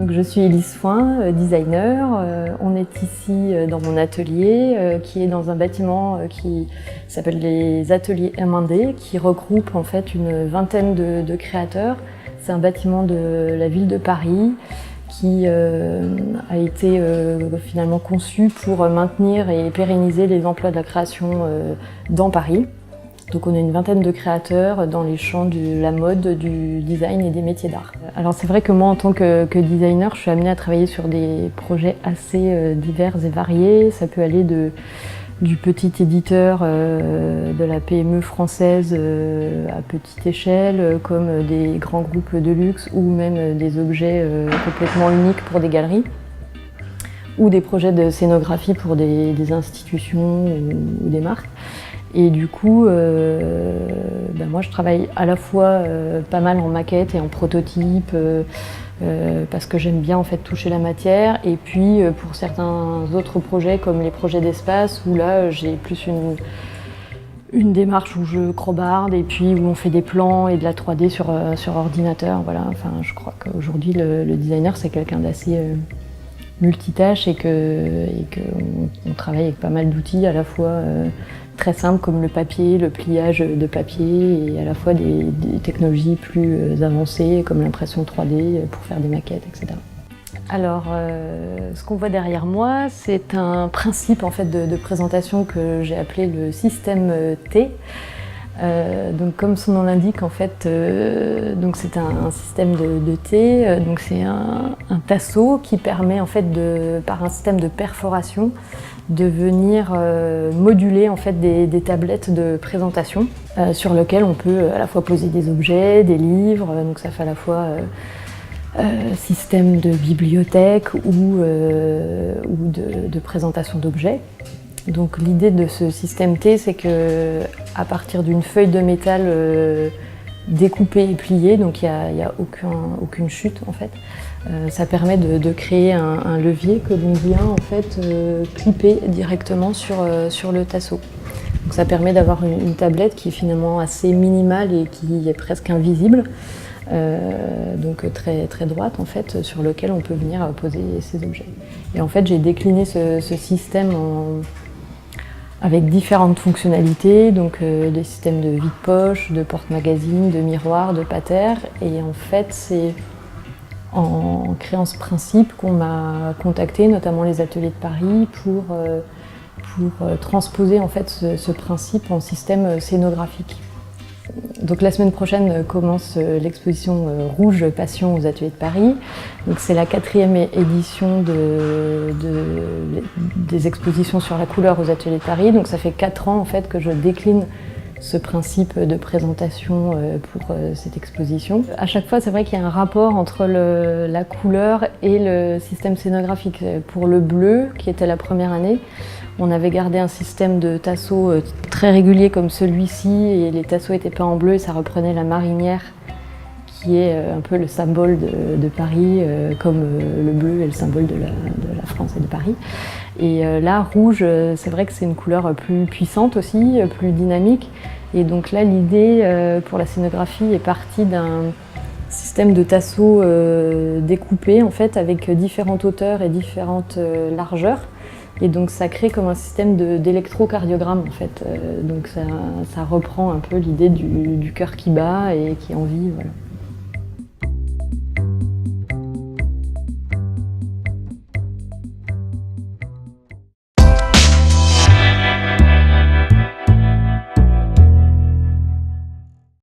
Donc je suis Élise Foin, designer. On est ici dans mon atelier qui est dans un bâtiment qui s'appelle les ateliers M1D, qui regroupe en fait une vingtaine de créateurs. C'est un bâtiment de la ville de Paris qui a été finalement conçu pour maintenir et pérenniser les emplois de la création dans Paris. Donc on a une vingtaine de créateurs dans les champs de la mode, du design et des métiers d'art. Alors c'est vrai que moi en tant que designer, je suis amenée à travailler sur des projets assez divers et variés. Ça peut aller du petit éditeur de la PME française à petite échelle, comme des grands groupes de luxe ou même des objets complètement uniques pour des galeries, ou des projets de scénographie pour des institutions ou des marques. Et du coup, moi je travaille à la fois pas mal en maquette et en prototype parce que j'aime bien en fait toucher la matière, et puis pour certains autres projets comme les projets d'espace où là j'ai plus une démarche où je crobarde et puis où on fait des plans et de la 3D sur ordinateur. Voilà. Enfin, je crois qu'aujourd'hui le designer c'est quelqu'un d'assez multitâche et qu'on travaille avec pas mal d'outils à la fois très simples comme le papier, le pliage de papier, et à la fois des technologies plus avancées comme l'impression 3D pour faire des maquettes, etc. Alors, ce qu'on voit derrière moi, c'est un principe en fait de présentation que j'ai appelé le système T. Donc comme son nom l'indique, en fait, donc c'est un système de T. Donc c'est un tasseau qui permet en fait par un système de perforation de venir moduler en fait des tablettes de présentation sur lesquelles on peut à la fois poser des objets, des livres. Donc ça fait à la fois système de bibliothèque ou de présentation d'objets. Donc l'idée de ce système T, c'est que à partir d'une feuille de métal découpée et pliée, donc il n'y a aucune chute en fait, ça permet de créer un levier que l'on vient en fait clipper directement sur le tasseau. Donc ça permet d'avoir une tablette qui est finalement assez minimale et qui est presque invisible, donc très, très droite en fait, sur lequel on peut venir poser ses objets. Et en fait j'ai décliné ce système avec différentes fonctionnalités, donc des systèmes de vide-poche, de porte-magazine, de miroirs, de patères. Et en fait, c'est en créant ce principe qu'on m'a contacté, notamment les ateliers de Paris, pour transposer en fait ce principe en système scénographique. Donc la semaine prochaine commence l'exposition Rouge Passion aux ateliers de Paris. Donc c'est la 4e édition des expositions sur la couleur aux ateliers de Paris. Donc ça fait 4 ans en fait que je décline ce principe de présentation pour cette exposition. À chaque fois, c'est vrai qu'il y a un rapport entre la couleur et le système scénographique. Pour le bleu, qui était la première année, on avait gardé un système de tasseaux très régulier comme celui-ci, et les tasseaux étaient peints en bleu et ça reprenait la marinière qui est un peu le symbole de Paris, comme le bleu est le symbole de la France et de Paris. Et là, rouge, c'est vrai que c'est une couleur plus puissante aussi, plus dynamique. Et donc là, l'idée pour la scénographie est partie d'un système de tasseaux découpés en fait, avec différentes hauteurs et différentes largeurs. Et donc ça crée comme un système d'électrocardiogramme en fait. Donc ça reprend un peu l'idée du cœur qui bat et qui est en vie. Voilà.